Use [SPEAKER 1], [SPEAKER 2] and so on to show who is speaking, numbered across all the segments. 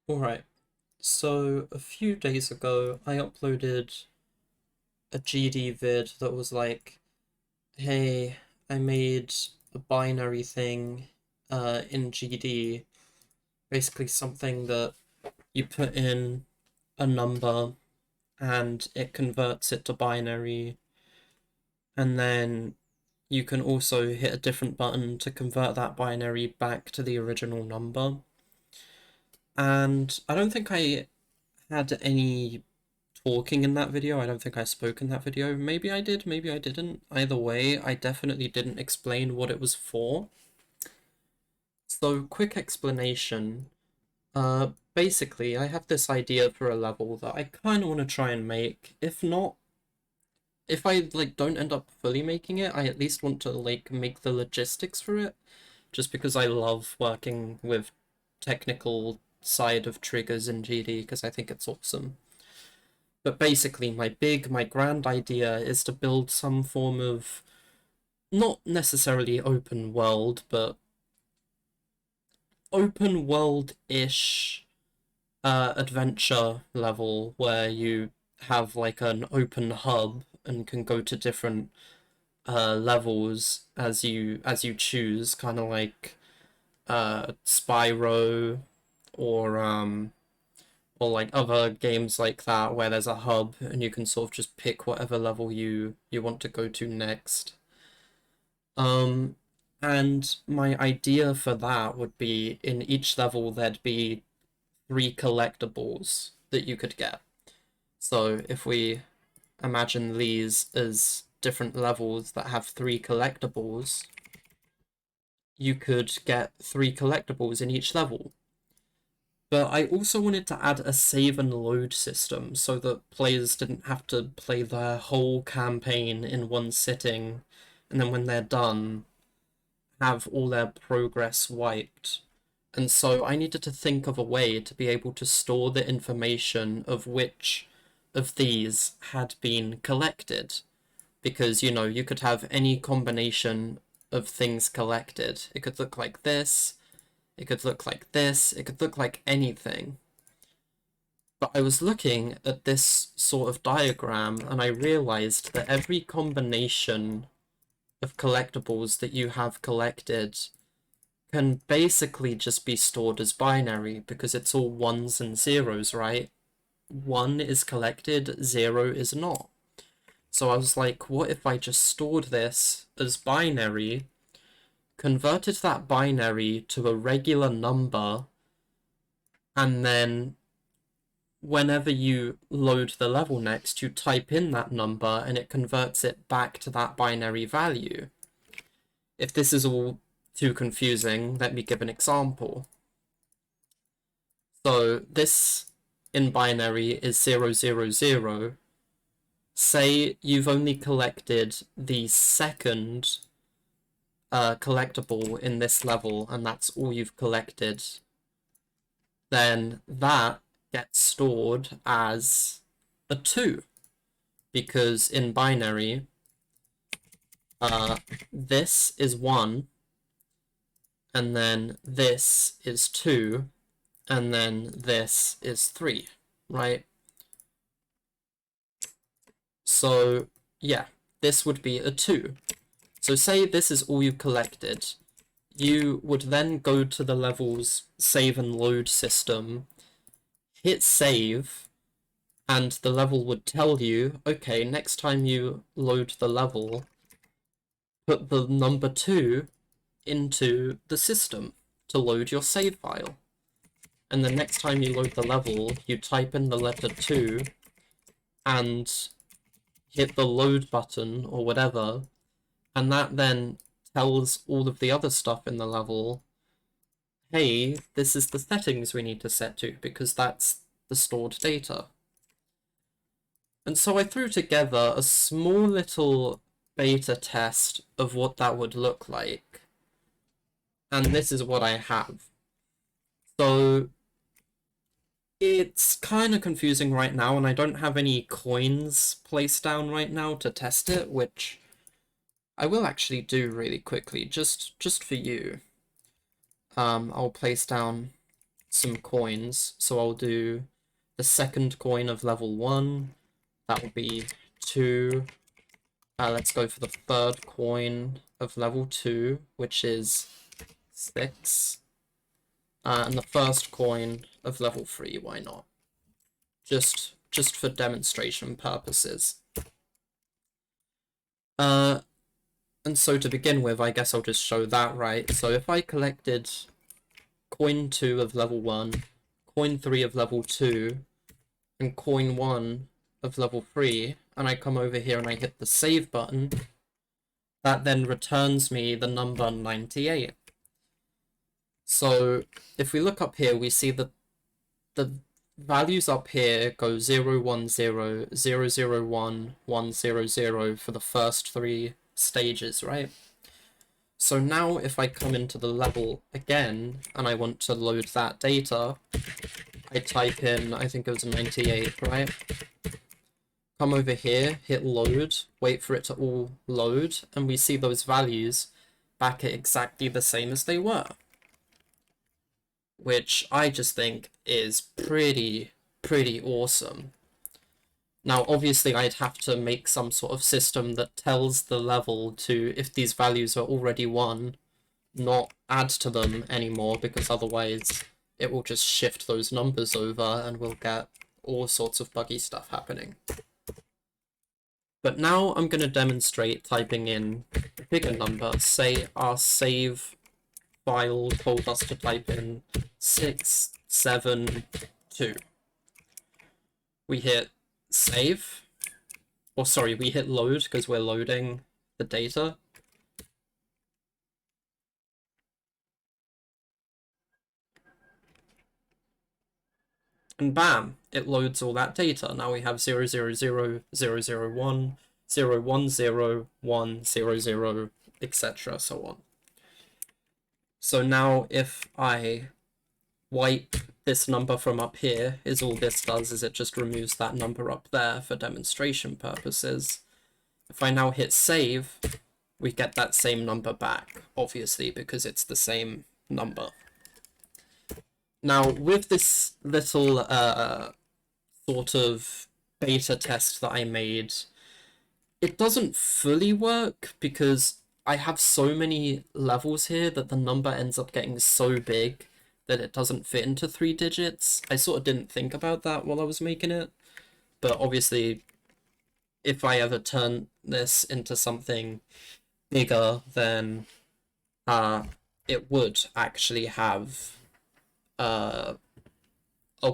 [SPEAKER 1] Alright, so a few days ago I uploaded a GD vid that was like, hey, I made a binary thing in GD, basically something that you put in a number and it converts it to binary, and then you can also hit a different button to convert that binary back to the original number. And I don't think I had any talking in that video. I don't think I spoke in that video. Maybe I did, maybe I didn't. Either way, I definitely didn't explain what it was for. So, quick explanation. Basically, I have this idea for a level that I kind of want to try and make. If not, if I like don't end up fully making it, I at least want to like make the logistics for it, just because I love working with technical side of triggers in GD because I think it's awesome. But basically, my grand idea is to build some form of not necessarily open world, but open world-ish adventure level where you have like an open hub and can go to different levels as you choose, kind of like Spyro or like other games like that where there's a hub and you can sort of just pick whatever level you want to go to next. Um, and my idea for that would be in each level there'd be three collectibles that you could get. So if we imagine these as different levels that have three collectibles, you could get three collectibles in each level. But I also wanted to add a save and load system so that players didn't have to play their whole campaign in one sitting, and then when they're done, have all their progress wiped. And so I needed to think of a way to be able to store the information of which of these had been collected. Because, you could have any combination of things collected. It could look like this, it could look like this, it could look like anything. But I was looking at this sort of diagram and I realized that every combination of collectibles that you have collected can basically just be stored as binary because it's all ones and zeros, right? One is collected, zero is not. So I was like, what if I just stored this as binary, converted that binary to a regular number, and then whenever you load the level next, you type in that number and it converts it back to that binary value. If this is all too confusing, let me give an example. So this in binary is 000. Say you've only collected the second collectible in this level, and that's all you've collected, then that gets stored as a 2. Because in binary, this is 1, and then this is 2, and then this is 3, right? So, yeah, this would be a 2. So say this is all you've collected. You would then go to the level's save and load system, hit save, and the level would tell you, okay, next time you load the level, put the number 2 into the system to load your save file. And the next time you load the level, you type in the letter 2 and hit the load button or whatever, and that then tells all of the other stuff in the level, hey, this is the settings we need to set to because that's the stored data. And so I threw together a small little beta test of what that would look like. And this is what I have. So it's kind of confusing right now, and I don't have any coins placed down right now to test it, which I will actually do really quickly, just for you. I'll place down some coins. So I'll do the second coin of level 1. That will be 2. Let's go for the third coin of level 2, which is 6. And the first coin of level 3, why not? Just for demonstration purposes. And so to begin with, I guess I'll just show that, right? So if I collected coin 2 of level 1, coin 3 of level 2, and coin 1 of level 3, and I come over here and I hit the save button, that then returns me the number 98. So if we look up here, we see that the values up here go 0, 1, 0, 0, 0, 1, 1, 0, 0 for the first 3 stages, right? So now if I come into the level again and I want to load that data, I type in, I think it was 98, right? Come over here, hit load, wait for it to all load, and we see those values back at exactly the same as they were. Which I just think is pretty awesome. Now, obviously, I'd have to make some sort of system that tells the level to, if these values are already 1, not add to them anymore, because otherwise it will just shift those numbers over and we'll get all sorts of buggy stuff happening. But now I'm going to demonstrate typing in a bigger number. Say our save file told us to type in 672. We hit save, or sorry, we hit load because we're loading the data. And bam, it loads all that data. Now we have 0, 0, 0, 0, 0, 1, 0, 1, 0, 1, 0, 0, etc. so on. So now if I wipe this number from up here, is all this does is it just removes that number up there for demonstration purposes. If I now hit save, we get that same number back, obviously, because it's the same number. Now, with this little sort of beta test that I made, it doesn't fully work because I have so many levels here that the number ends up getting so big that it doesn't fit into 3 digits. I sort of didn't think about that while I was making it, but obviously if I ever turn this into something bigger, then it would actually have a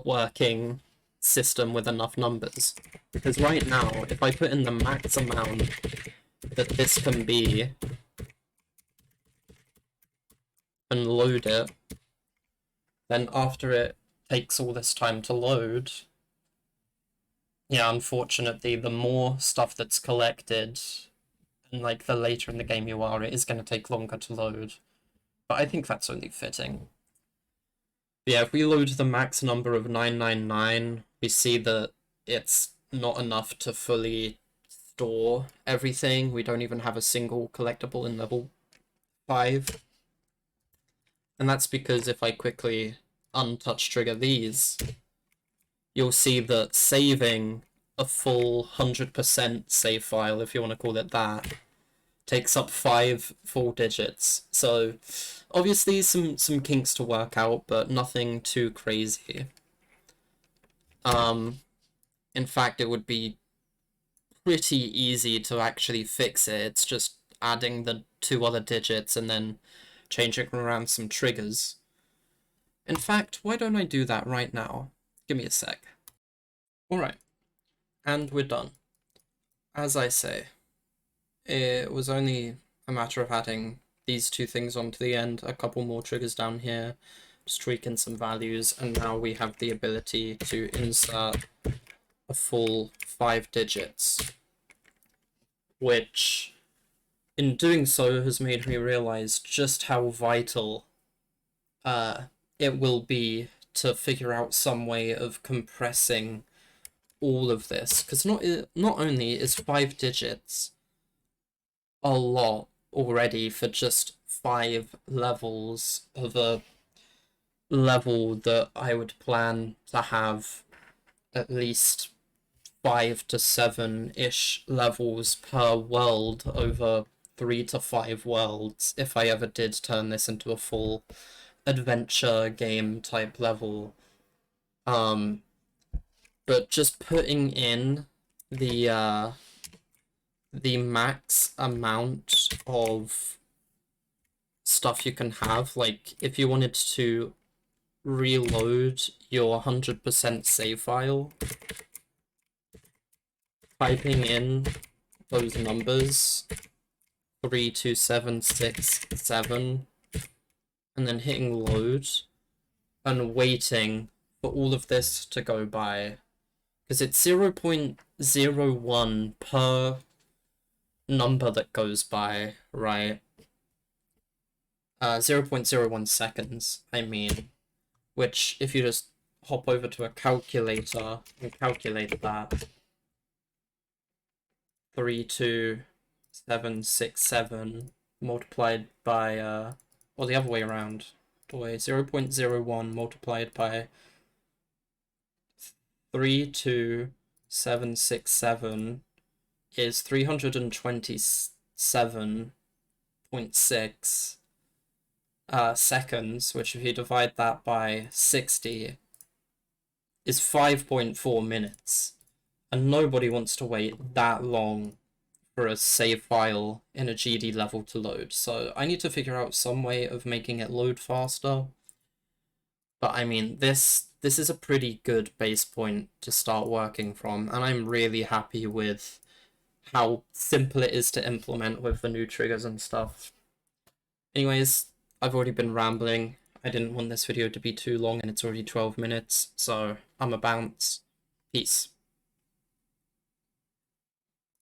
[SPEAKER 1] working system with enough numbers. Because right now, if I put in the max amount that this can be and load it, then after it takes all this time to load, yeah, unfortunately, the more stuff that's collected, and like the later in the game you are, it is going to take longer to load. But I think that's only fitting. But yeah, if we load the max number of 999, we see that it's not enough to fully store everything. We don't even have a single collectible in level 5. And that's because if I quickly untouch trigger these, you'll see that saving a full 100% save file, if you want to call it that, takes up 5 full digits. So obviously some kinks to work out, but nothing too crazy. In fact, it would be pretty easy to actually fix it. It's just adding the 2 other digits and then changing around some triggers. In fact, why don't I do that right now? Give me a sec. Alright, and we're done. As I say, it was only a matter of adding these 2 things onto the end, a couple more triggers down here, just tweak in some values, and now we have the ability to insert a full 5 digits, which in doing so has made me realize just how vital it will be to figure out some way of compressing all of this, because not only is 5 digits a lot already for just 5 levels of a level that I would plan to have at least 5 to 7-ish levels per world over 3 to 5 worlds if I ever did turn this into a full adventure game type level. But just putting in the max amount of stuff you can have, like if you wanted to reload your 100% save file, typing in those numbers 32767 and then hitting load and waiting for all of this to go by, because it's 0.01 per number that goes by, right? 0.01 seconds, I mean, which if you just hop over to a calculator and calculate that, 32767 multiplied by, or the other way around, 0.01 multiplied by 32767 is 327.6 seconds, which if you divide that by 60 is 5.4 minutes. And nobody wants to wait that long for a save file in a GD level to load. So I need to figure out some way of making it load faster. But I mean, this is a pretty good base point to start working from, and I'm really happy with how simple it is to implement with the new triggers and stuff. Anyways, I've already been rambling. I didn't want this video to be too long, and it's already 12 minutes, so I'm a bounce. Peace.